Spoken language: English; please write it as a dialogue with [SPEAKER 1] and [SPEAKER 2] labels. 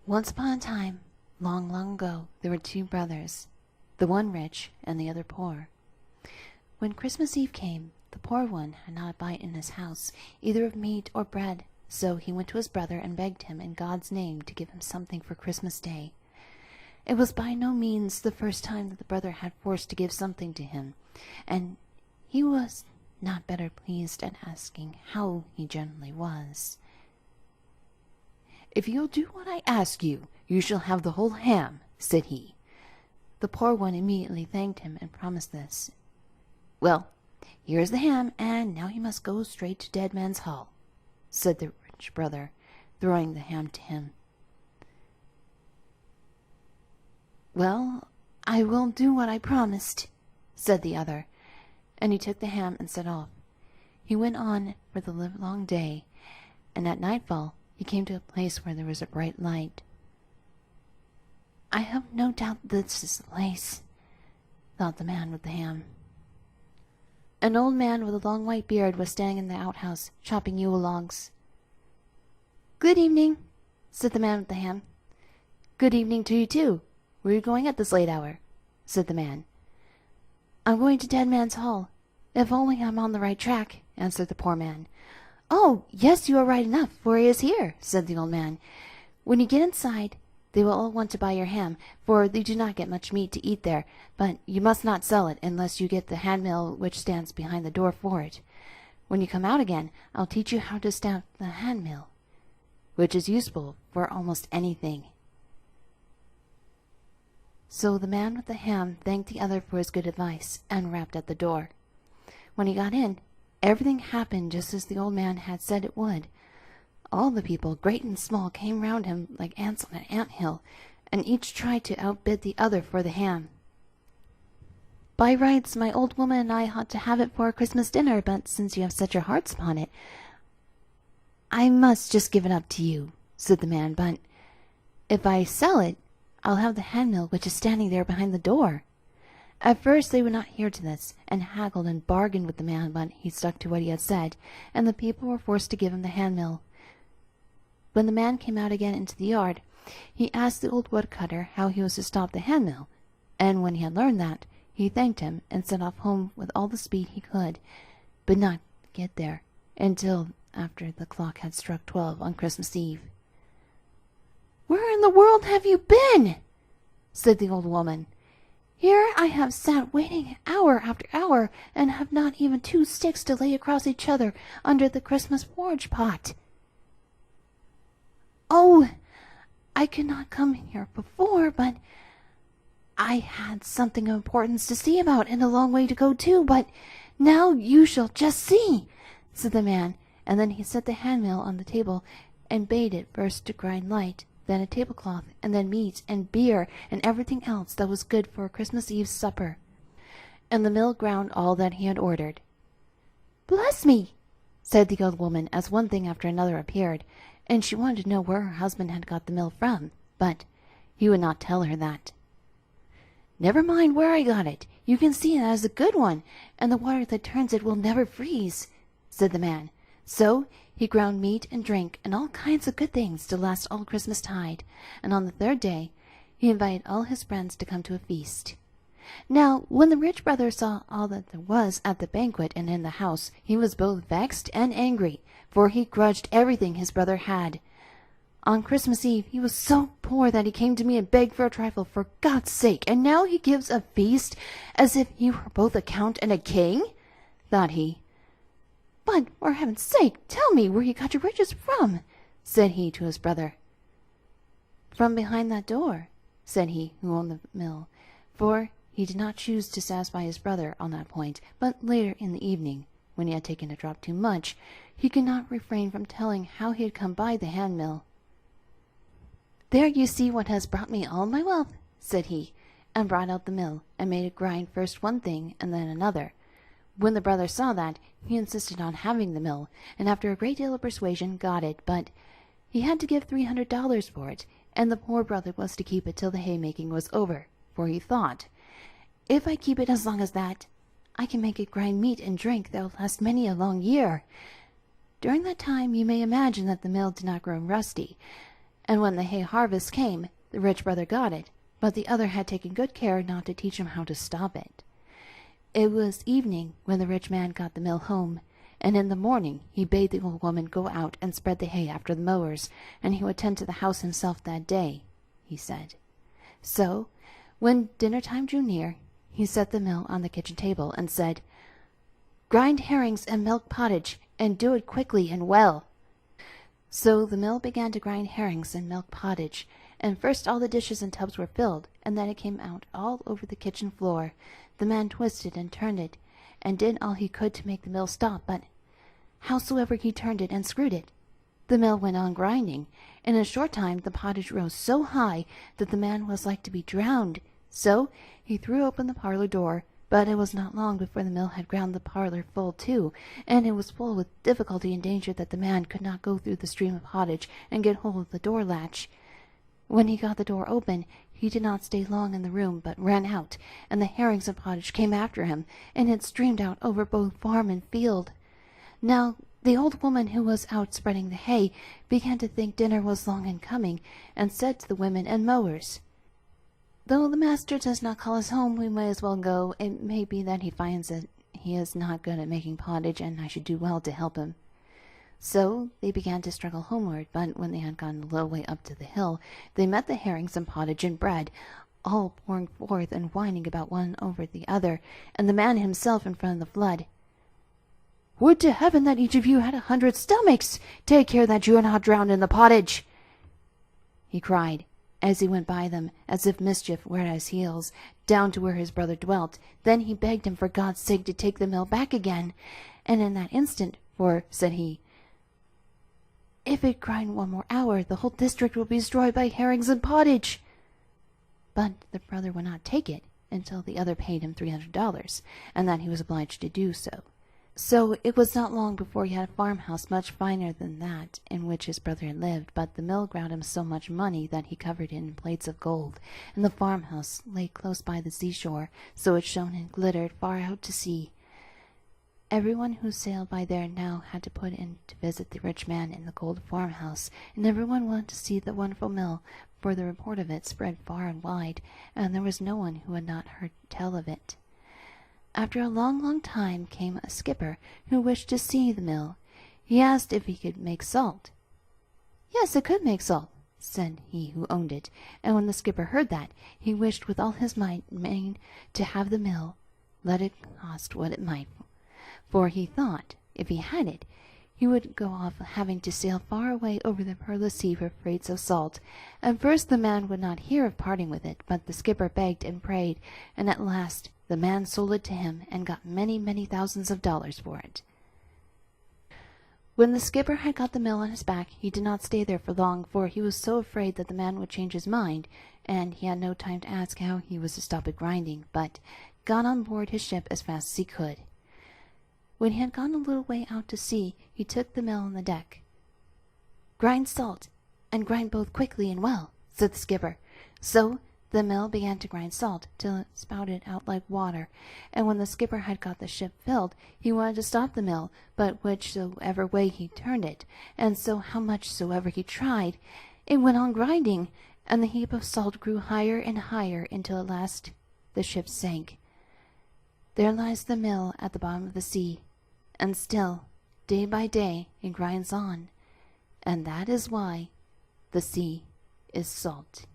[SPEAKER 1] Once upon a time, long, long ago, there were two brothers, the one rich and the other poor. When Christmas Eve came, the poor one had not a bite in his house, either of meat or bread, so he went to his brother and begged him in God's name to give him something for Christmas Day. It was by no means the first time that the brother had forced to give something to him, and he was not better pleased at asking how he generally was. "If you'll do what I ask you, you shall have the whole ham," said he. The poor one immediately thanked him and promised this. "Well, here is the ham, and now you must go straight to Dead Man's Hall," said the rich brother, throwing the ham to him. "Well, I will do what I promised," said the other, and he took the ham and set off. He went on for the livelong day, and at nightfall he came to a place where there was a bright light. "I have no doubt this is the place," thought the man with the ham. An old man with a long white beard was standing in the outhouse, chopping Yule logs. "Good evening," said the man with the ham. "Good evening to you too. Where are you going at this late hour?" said the man. "I'm going to Dead Man's Hall. If only I'm on the right track," answered the poor man. "Oh, yes, you are right enough, for he is here," said the old man. "When you get inside, they will all want to buy your ham, for they do not get much meat to eat there, but you must not sell it unless you get the handmill which stands behind the door for it. When you come out again, I'll teach you how to stamp the handmill, which is useful for almost anything." So the man with the ham thanked the other for his good advice and rapped at the door. When he got in, everything happened just as the old man had said it would. All the people, great and small, came round him like ants on an ant-hill, and each tried to outbid the other for the ham. "By rights, my old woman and I ought to have it for our Christmas dinner, but since you have set your hearts upon it, I must just give it up to you," said the man. "But if I sell it, I'll have the handmill which is standing there behind the door." At first they would not hear to this, and haggled and bargained with the man, but he stuck to what he had said, and the people were forced to give him the handmill. When the man came out again into the yard, he asked the old woodcutter how he was to stop the handmill, and when he had learned that, he thanked him and set off home with all the speed he could, but not get there until after the clock had struck 12 on Christmas Eve. "Where in the world have you been?" said the old woman. "Here I have sat waiting hour after hour, and have not even 2 sticks to lay across each other under the Christmas porridge pot." "Oh, I could not come here before, but I had something of importance to see about, and a long way to go too, but now you shall just see," said the man, and then he set the handmill on the table and bade it first to grind light, then a tablecloth, and then meat and beer and everything else that was good for a Christmas Eve supper. And the mill ground all that he had ordered. "Bless me," said the old woman, as one thing after another appeared, and she wanted to know where her husband had got the mill from, but he would not tell her that. "Never mind where I got it. You can see it as a good one, and the water that turns it will never freeze," said the man. So he ground meat and drink and all kinds of good things to last all Christmas tide, and on the 3rd day he invited all his friends to come to a feast. Now when the rich brother saw all that there was at the banquet and in the house, he was both vexed and angry, for he grudged everything his brother had. On Christmas Eve he was so poor that he came to me and begged for a trifle, for God's sake, and now he gives a feast as if he were both a count and a king, thought he. "But for heaven's sake, tell me where you got your riches from," said he to his brother. "From behind that door," said he who owned the mill, for he did not choose to satisfy his brother on that point, but later in the evening, when he had taken a drop too much, he could not refrain from telling how he had come by the handmill. "There you see what has brought me all my wealth," said he, and brought out the mill, and made it grind first one thing and then another. When the brother saw that, he insisted on having the mill, and after a great deal of persuasion got it, but he had to give $300 for it, and the poor brother was to keep it till the haymaking was over, for he thought, "If I keep it as long as that, I can make it grind meat and drink that will last many a long year." During that time you may imagine that the mill did not grow rusty, And when the hay harvest came, the rich brother got it, but the other had taken good care not to teach him how to stop it. It was evening when the rich man got the mill home, and in the morning he bade the old woman go out and spread the hay after the mowers, and he would tend to the house himself that day, he said. So, when dinner time drew near, he set the mill on the kitchen table and said, "Grind herrings and milk pottage, and do it quickly and well." So the mill began to grind herrings and milk pottage, and first all the dishes and tubs were filled, and then it came out all over the kitchen floor. The man twisted and turned it, and did all he could to make the mill stop, but howsoever he turned it and screwed it, the mill went on grinding. In a short time the pottage rose so high that the man was like to be drowned. So he threw open the parlor door, but it was not long before the mill had ground the parlor full too, and it was full with difficulty and danger that the man could not go through the stream of pottage and get hold of the door latch. When he got the door open, he did not stay long in the room, but ran out, and the herrings and pottage came after him, and it streamed out over both farm and field. Now the old woman who was out spreading the hay began to think dinner was long in coming, and said to the women and mowers, "Though the master does not call us home, we may as well go. It may be that he finds that he is not good at making pottage, and I should do well to help him." So they began to struggle homeward, but when they had gone a little way up to the hill, they met the herrings and pottage and bread, all pouring forth and whining about one over the other, and the man himself in front of the flood. "Would to heaven that each of you had 100 stomachs! Take care that you are not drowned in the pottage!" he cried, as he went by them, as if mischief were at his heels, down to where his brother dwelt. Then he begged him for God's sake to take the mill back again, and in that instant, for, said he, "If it grind one more hour, the whole district will be destroyed by herrings and pottage." But the brother would not take it until the other paid him $300, and that he was obliged to do so. So it was not long before he had a farmhouse much finer than that in which his brother had lived, but the mill ground him so much money that he covered it in plates of gold, and the farmhouse lay close by the seashore, so it shone and glittered far out to sea. Everyone who sailed by there now had to put in to visit the rich man in the gold farmhouse, and everyone wanted to see the wonderful mill, for the report of it spread far and wide, and there was no one who had not heard tell of it. After a long, long time came a skipper who wished to see the mill. He asked if he could make salt. Yes, it could make salt, said he who owned it, and when the skipper heard that, he wished with all his might and main to have the mill, let it cost what it might, for he thought, if he had it, he would go off having to sail far away over the perilous sea for freights of salt. At first the man would not hear of parting with it, but the skipper begged and prayed, and at last the man sold it to him and got many, many thousands of dollars for it. When the skipper had got the mill on his back, he did not stay there for long, for he was so afraid that the man would change his mind, and he had no time to ask how he was to stop it grinding, but got on board his ship as fast as he could. When he had gone a little way out to sea, he took the mill on the deck. "Grind salt, and grind both quickly and well," said the skipper. So the mill began to grind salt till it spouted out like water, and when the skipper had got the ship filled, he wanted to stop the mill, but whichsoever way he turned it, and so how much soever he tried, it went on grinding, and the heap of salt grew higher and higher until at last the ship sank. There lies the mill at the bottom of the sea, and still, day by day, it grinds on, and that is why the sea is salt.